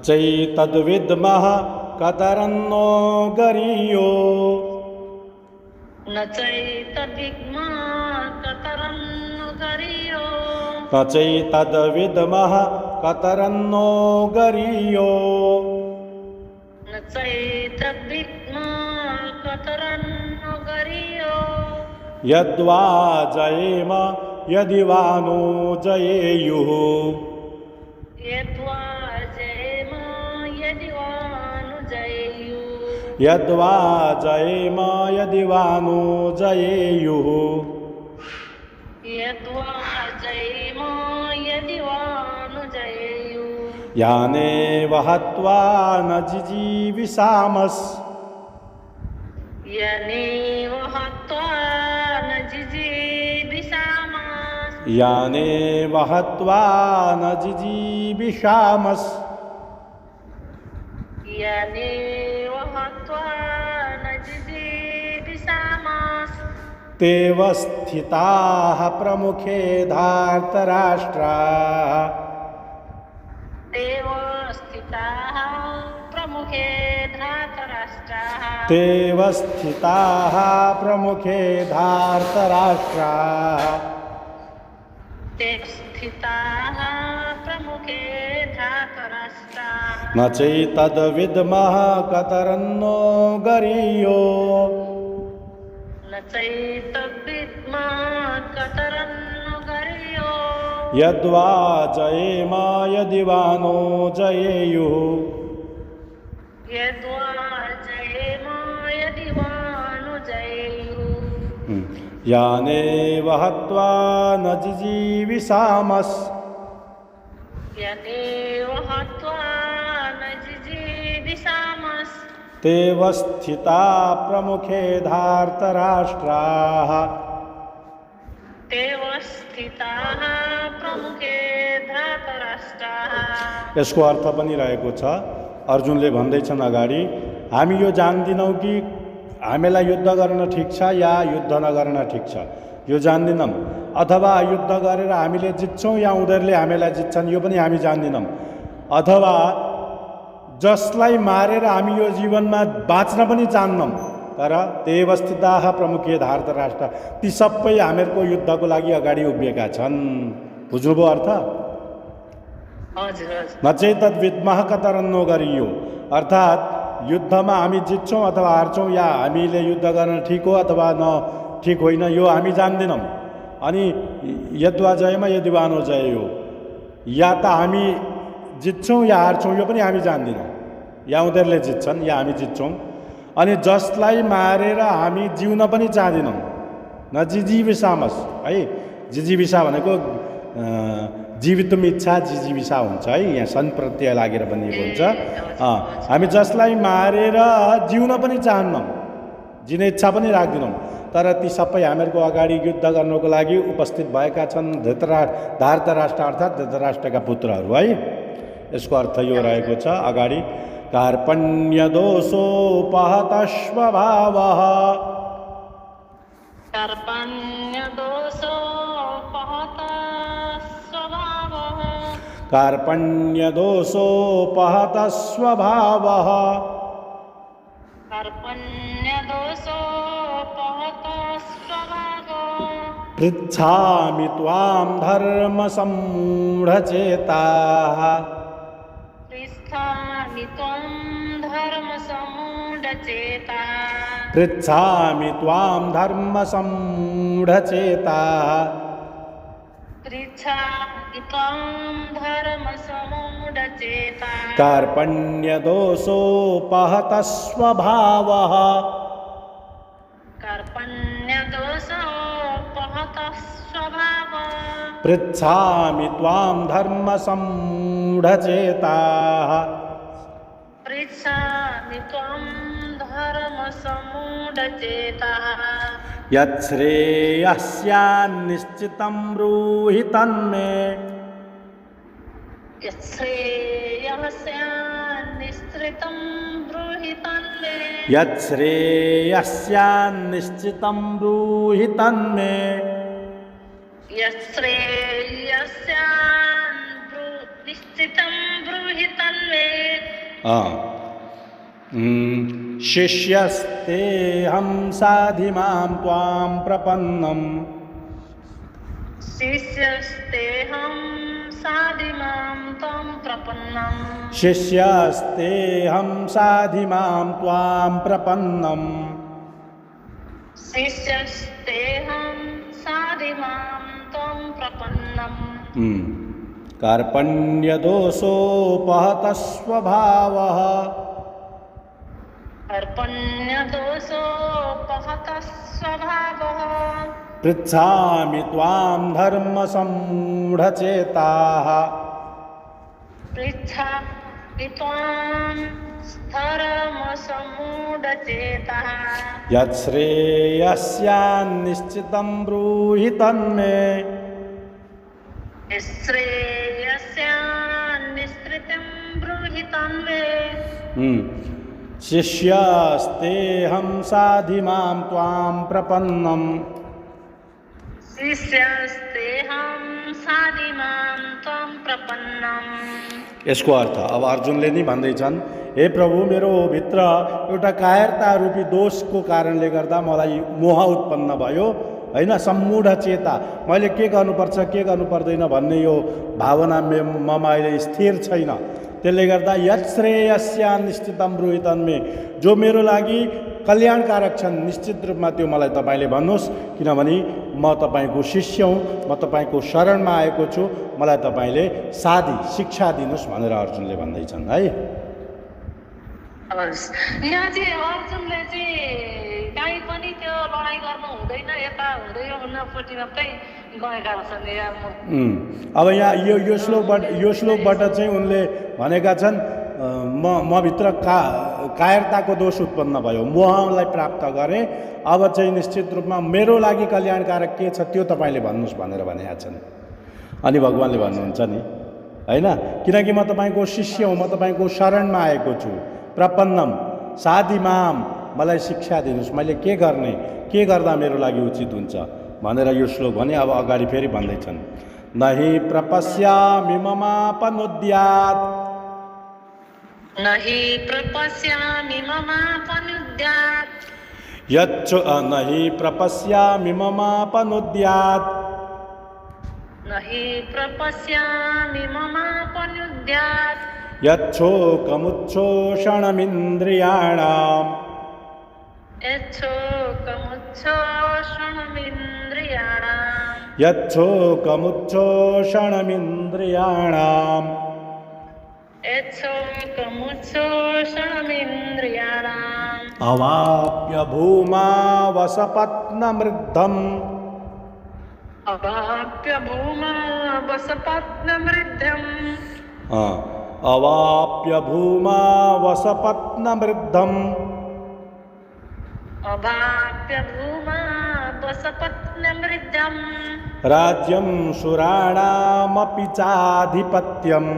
चैतद्विद्मः कतरन्नो गरीयो न चैतद्विद्मः कतरन्नो गरीयो न चैतद्विद्मः कतरन्नो गरीयो न चैतद्विद्मः कतरन्नो गरीयो यद्वा जयेम यदि वा नो जयेयुः यद्वा जयेम यदि वा नु जयेयुः यद्वा जयेम यदि वा नो जयेयुः यद्वा जयेम यदि वा नु जयेयुः यानेव हत्वा न जिजीविषामस् यनेव हत्वा न जिजीविषामः यानेव हत्वा न जिजीविषामस् यनेव हत्वा न जिजीविषामः तेव स्थिताः प्रमुखे धार्तराष्ट्राः तेव स्थिताः प्रमुखे धार्तराष्ट्राः तेव स्थिताः प्रमुखे धार्तराष्ट्राः ते स्थिताः प्रमुखे धार्तराष्ट्राः न चैतद्विद्मः कतरन्नो गरीयो न चैतद्विद्मः कतरन्नो गरीयो यद्वा जयेम यदि वा नो जयेयुः यद्वा जयेम यदि वा नु जयेयुः यानेव हत्वा न जिजीविषामस् यनेव हत्वा न जिजीविषामः तेव स्थिता प्रमुखे धार्तराष्ट्राः तेव स्थिताः प्रमुखे धार्तराष्ट्राः यसको अर्थ पनि रहेको छ। अर्जुनले भन्दैछन् अगाडि, हामी यो जान्दिनौँ कि हामीलाई युद्ध गर्न ठिक छ या युद्ध नगर्न ठिक छ, यो जान्दिनौँ। अथवा युद्ध गरेर हामीले जित्छौँ या उनीहरूले हामीलाई जित्छन्, यो पनि हामी जान्दिनौँ। अथवा जसलाई मारेर हामी यो जीवनमा बाँच्न पनि चाहन्नौँ, तर तेव स्थिताः प्रमुखे धार्तराष्ट्र, ती सबै हामीहरूको युद्धको लागि अगाडि उभिएका छन्। बुझ्नुभयो अर्थ? हजुर हजुर न चैतद्विद्मः कतरन्नो गरीयो, अर्थात् युद्धमा हामी जित्छौँ अथवा हार्छौँ या हामीले युद्ध गर्न ठिक हो अथवा न ठिक होइन, यो हामी जान्दैनौँ। अनि यद्वा जयेम यदि वा नो जयेयुः, या त हामी जित्छौँ या हार्छौँ, यो पनि हामी जान्दैनौँ। या उनीहरूले जित्छन् या हामी जित्छौँ। अनि जसलाई मारेर हामी जिउन पनि चाहँदैनौँ, न जिजीविषामस्, है। जिजीविषा भनेको जीवितुम इच्छा जिजीविषा हुन्छ, है। यहाँ सन प्रत्यय लागेर बनिएको हुन्छ। हामी जसलाई मारेर जिउन पनि चाहन्नौँ, जिने इच्छा पनि राख्दैनौँ, तर ती सबै हामीहरूको अगाडि युद्ध गर्नको लागि उपस्थित भएका छन्। धार्तराष्ट्र अर्थात् धृतराष्ट्रका पुत्रहरू, है। यसको अर्थ यो रहेको छ अगाडि, कार्पण्यदोषोपहतः स्वभावः कार्पण्यदोषोपहतः स्वभावः कार्पण्यदोषोपहतः स्वभावः कार्पण्यदोषोपहतः स्वभावः पृच्छामि त्वां धर्मसम्मूढचेताः पृच्छामि त्वं धर्मसम्मूढचेताः पृच्छामि त्वां धर्मसम्मूढचेताः पृच्छामि त्वं धर्मसम्मूढचेताः कार्पण्यदोषोपहतः स्वभावः कार्पण्यदोषोपहतः स्वभावः पृच्छामि त्वां धर्मसम्मूढचेताः पृच्छामि त्वं धर्मसम्मूढचेताः यच्छ्रेयस्यान्निश्चितं ब्रूहि तन्मे यच्छ्रेयस्यान्निश्चितं ब्रूहि तन्मे यच्छ्रेयस्यान्निश्चितं ब्रूहि तन्मे यच्छ्रेयस्यान्निश्चितं ब्रूहि तन्मे शिष्यस्तेऽहं साधिमां त्वां प्रपन्नम् शिष्यस्तेऽहं साधिमां त्वं प्रपन्नम् शिष्यस्तेऽहं साधिमां त्वां प्रपन्नम् शिष्यस्तेऽहं साधिमां त्वं प्रपन्नम् कार्पण्यदोषोपहतः स्वभावः अर्पण्यदोषोपहतः स्वभावः पृच्छामि त्वां धर्मसम्मूढचेताः पृच्छामि त्वां धर्मसम्मूढचेतः यच्छ्रेयस्यान्निश्चितं ब्रूहि तन्मे श्रेयस्यान्निश्चितं ब्रूहि तन्मे शिष्यस्तेऽहं साधिमां त्वां प्रपन्नम् शिष्यस्तेऽहं साधिमां त्वं प्रपन्नम्। यसको अर्थ अब अर्जुनले नि भन्दैछन्, हे प्रभु, मेरो भित्र एउटा कायरता रूपी दोषको कारणले गर्दा मलाई मोह उत्पन्न भयो होइन। सम्मूढ चेता, मैले के गर्नुपर्छ के गर्नु पर्दैन भन्ने यो भावना ममा अहिले स्थिर छैन। त्यसले गर्दा यच्छ्रेयस्यान्निश्चितं ब्रूहि तन्मे, जो मेरो लागि कल्याणकारक छन् निश्चित रूपमा त्यो मलाई तपाईँले भन्नुहोस्, किनभने म तपाईँको शिष्य हुँ, म तपाईँको शरणमा आएको छु, मलाई तपाईँले साधी शिक्षा दिनुहोस् भनेर अर्जुनले भन्दैछन् है। यहाँ चाहिँ अर्जुनले चाहिँ काहीँ पनि त्यो लडाइँ गर्नु हुँदैन, यता हुँदैन भन्नपट्टि मात्रै गएका छन् यार। अब यहाँ यो श्लोकबाट चाहिँ उनले भनेका छन्, म भित्र कायरताको दोष उत्पन्न भयो, मोहलाई प्राप्त गरेँ, अब चाहिँ निश्चित रूपमा मेरो लागि कल्याणकारक के छ त्यो तपाईँले भन्नुहोस् भनेर भनेका छन्। अनि भगवान्ले भन्नुहुन्छ नि होइन, किनकि म तपाईँको शिष्य हुँ, म तपाईँको शरणमा आएको छु, प्रपन्नम साधिमाम, मलाई शिक्षा दिनुहोस्, मैले के गर्ने, के गर्दा मेरो लागि उचित हुन्छ भनेर यो श्लोक भने। अब अगाडि फेरि भन्दैछन्, नहि प्रपश्यामि ममापनुद्यात्, नहि प्रपश्यामि ममापनुद्यात्, नहि प्रपश्यामि ममापनुद्यात्, नहि प्रपश्यामि ममापनुद्यात्, यच्छोकमुच्छोषणमिन्द्रियाणाम्, यच्छोकमुच्छोषणमिन्द्रियाणाम्, यच्छोकमुच्छोषणमिन्द्रियाणाम्, यच्छोकमुच्छोषणमिन्द्रियाणाम्, अवाप्य भूमावसपत्नमृद्धम्, अवाप्य भूमावसपत्नमृद्धम्, अवाप्य भूमावसपत्नमृद्धम्, अवाप्य भूमावसपत्नमृद्धम्, राज्यं सुराणामपि चाधिपत्यम्,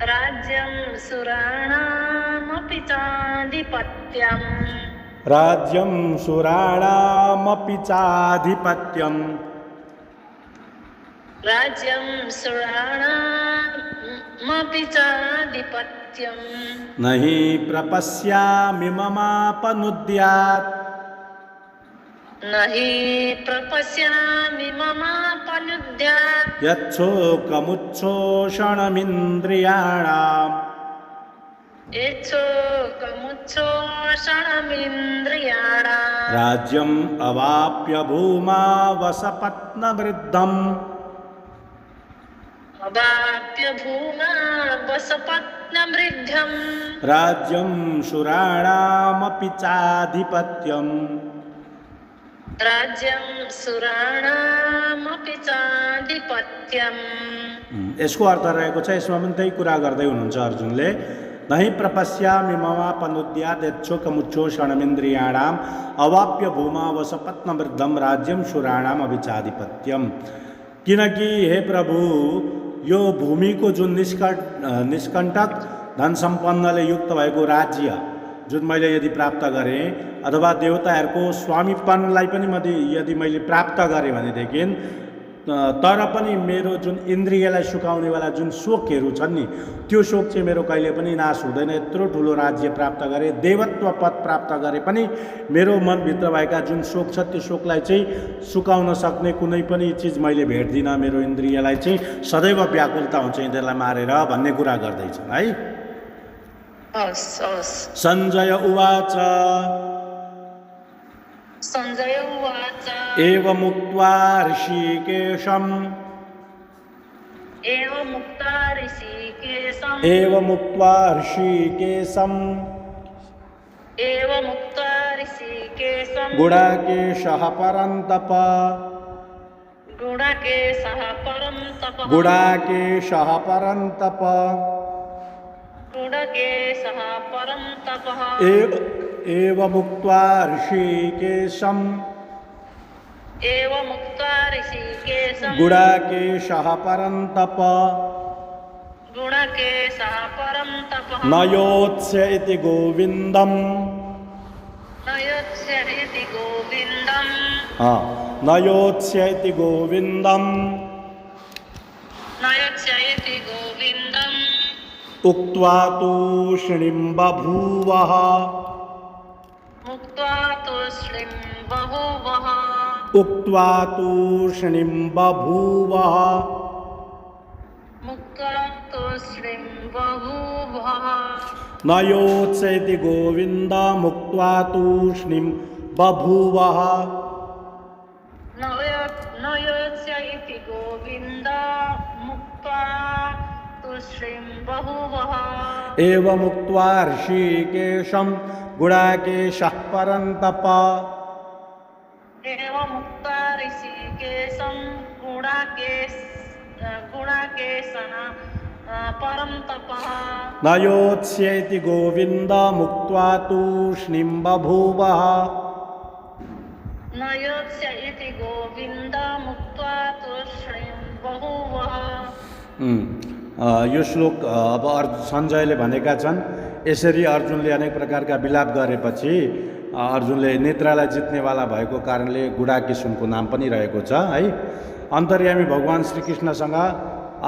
राज्यं सुराणामपि चाधिपत्यम्, राज्यं सुराणामपि चाधिपत्यम्, राज्यं सुराणामपि चाधिपत्यम्, नहि प्रपश्यामि ममापनुद्यात्, नहि प्रपश्यामि ममापनुद्यात्, यच्छोकमुच्छोषणमिन्द्रियाणाम्, यच्छोकमुच्छोषणमिन्द्रियाणाम्, राज्यम् अवाप्य भूमावसपत्नमृद्धम्, अवाप्य भूमावसपत्नमृद्धम्, राज्यं सुराणामपि चाधिपत्यम्, राज्यं सुराणामपि चाधिपत्यम्। यसको अर्थ रहेको छ, यसमा पनि त्यही कुरा गर्दै हुनुहुन्छ अर्जुनले। नहि प्रपश्यामि ममापनुद्यात् यच्छोकमुच्छोषणमिन्द्रियाणाम् अवाप्य भूमावसपत्नमृद्धम् राज्यं सुराणामपि चाधिपत्यम्। किनकि हे प्रभु, यो भूमिको जुन निष्कण्टक धन सम्पन्नले युक्त भएको राज्य जुन मैले यदि प्राप्त गरेँ, अथवा देवताहरूको स्वामीपनलाई पनि यदि मैले प्राप्त गरेँ भनेदेखि तर पनि मेरो जुन इन्द्रियलाई सुकाउनेवाला जुन शोकहरू छन् नि त्यो शोक चाहिँ मेरो कहिले पनि नाश हुँदैन। यत्रो ठुलो राज्य प्राप्त गरे, देवत्व पद प्राप्त गरे पनि मेरो मनभित्र भएका जुन शोक छ त्यो शोकलाई चाहिँ सुकाउन सक्ने कुनै पनि चिज मैले भेट्दिनँ। मेरो इन्द्रियलाई चाहिँ सदैव व्याकुलता हुन्छ यिनीहरूलाई मारेर भन्ने कुरा गर्दैछन् है। सञ्जय उवाच सञ्जय उवाच एवमुक्त्वा ऋषिकेशम् एवमुक्त्वा ऋषिकेशम् एवमुक्त्वा ऋषिकेशम् एवमुक्त्वा ऋषिकेशम् गुडाकेशः परन्तप गुडाकेशः परन्तप गुडाकेशः परन्तप गुडाकेशः परन्तपः एवमुक्त्वा ऋषिकेशम् एवमुक्त्वा ऋषिकेशम् गुडाकेशः परन्तप गुडाकेशः परन्तपः न योत्स्य इति गोविन्दम् न योत्स्य इति गोविन्दम् न योत्स्य इति गोविन्दम् न योत्स्य इति गोविन्दम् उक्त्वा तूष्णीं बभूवः मुक्त्वा तूष्णीं बभूवः उक्त्वा तूष्णीं बभूवः मुक्त्वा तूष्णीं बभूवः न योत्स्य इति गोविन्दमुक्त्वा तूष्णीं बभूवः न योत्स्य इति गोविन्द मुक्त्वा तूष्णीं बभूवः एवमुक्त्वा ऋषिकेशं गुडाकेशः परन्तप एवमुक्त्वा ऋषिकेशं गुडाकेशः परन्तपः न योत्स्य इति गोविन्दमुक्त्वा तूष्णीं बभूवः न योत्स्य इति गोविन्द मुक्त्वा तूष्णीं बभूवः। यो श्लोक अब सञ्जयले भनेका छन्। यसरी अर्जुनले अनेक प्रकारका विलाप गरेपछि अर्जुनले नेत्रालाई जित्नेवाला भएको कारणले गुडाकेश उनको नाम पनि रहेको छ है। अन्तर्यामी भगवान् श्रीकृष्णसँग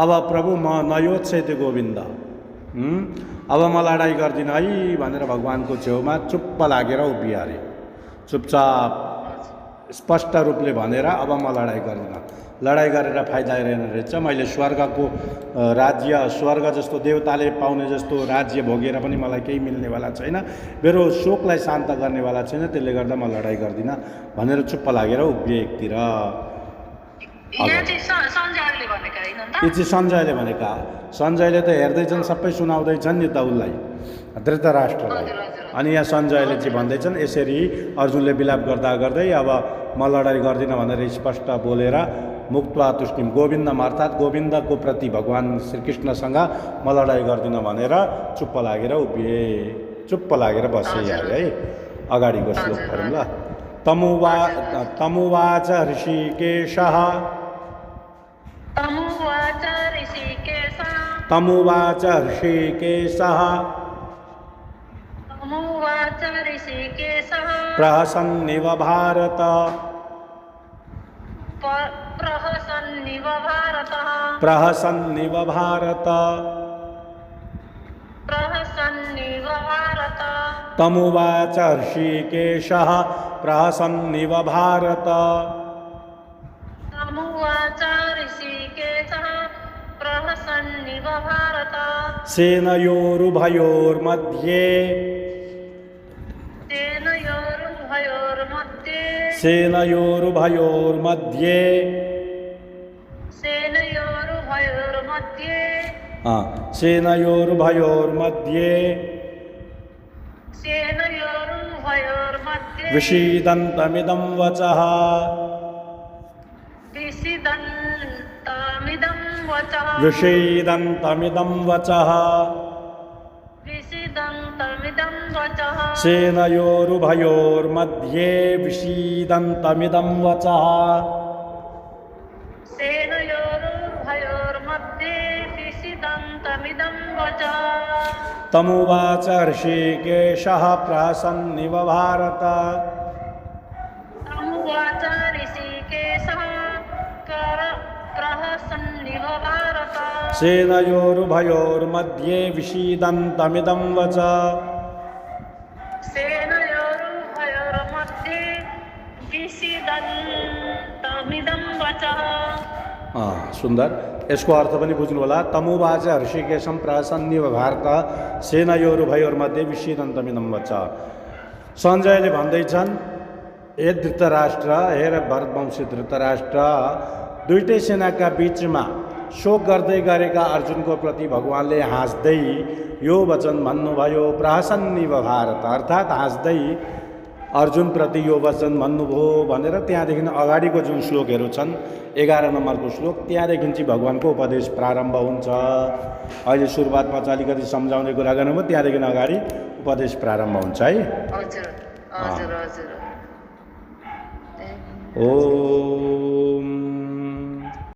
अब प्रभु म नयोत्स्य इति गोविन्द अब म लडाइँ गर्दिनँ है भनेर भगवान्को छेउमा चुप्प लागेर उभिए अरे। चुपचाप स्पष्ट रूपले भनेर अब म लडाइँ गर्दिनँ, लडाइँ गरेर फाइदा रहेन रहेछ। मैले स्वर्गको राज्य, स्वर्ग जस्तो देवताले पाउने जस्तो राज्य भोगेर पनि मलाई केही मिल्नेवाला छैन, मेरो शोकलाई शान्त गर्नेवाला छैन, त्यसले गर्दा म लडाइँ गर्दिनँ भनेर चुप्प लागेर उभिए एकतिर। यो चाहिँ सञ्जयले भनेका। सञ्जयले त हेर्दैछन्, सबै सुनाउँदैछन् नि त उसलाई, धृतराष्ट्रलाई। अनि यहाँ सञ्जयले चाहिँ भन्दैछन् यसरी अर्जुनले विलाप गर्दा गर्दै अब म लडाइँ गर्दिनँ भनेर स्पष्ट बोलेर मुक्त्वा तूष्णीं गोविन्दम अर्थात् गोविन्दको प्रति भगवान् श्रीकृष्णसँग म लडाइँ गर्दिनँ भनेर चुप्प लागेर उभिए, चुप्प लागेर बसे है। अगाडिको श्लोक पढौँ ल। तमुवाच ऋषिकेशः तमुवाच ऋषिकेशः प्रहसन्निव भारत प्रहसन्निव भारत तमुवाच ऋषिकेशः प्रहसन्निव भारत सेनयोरुभयोर्मध्ये सेनयोरुभयोर्मध्ये सेनयोरुभयोर्मध्ये विषीदन्तमिदं वचः विषीदन्तमिदं वचः सेनयोरुभयोर्मध्ये विषीदन्तमिदं वचः तमुवाच ऋषिकेशः प्रहसन्निव भारत सेनयोरुभयोर्मध्ये विषीदन्तमिदं वच सेनयोरुभयोर्मध्ये विषीदन्तमिदं वचः। सुन्दर। यसको अर्थ पनि बुझ्नु होला। तमुवाच हृषिकेशं प्रसन्निव भारत सेनयोरुभयोर्मध्ये विषीदन्तमिदं वच। सञ्जयले भन्दैछन्, हे धृतराष्ट्र, हेर भरतवंशी धृतराष्ट्र, दुईटै सेनाका बीचमा शोक गर्दै गरेका अर्जुनको प्रति भगवानले हाँस्दै यो वचन भन्नुभयो, प्रहसन्निव भारत, अर्थात् हाँस्दै अर्जुनप्रति यो वचन भन्नुभयो भनेर त्यहाँदेखि अगाडिको जुन श्लोकहरू छन् 11 नम्बरको श्लोक, त्यहाँदेखि चाहिँ भगवानको उपदेश प्रारम्भ हुन्छ। अहिले सुरुवातमा चाहिँ अलिकति सम्झाउने कुरा गर्नुभयो, त्यहाँदेखि अगाडि उपदेश प्रारम्भ हुन्छ है। हजुर हजुर हजुर। ओ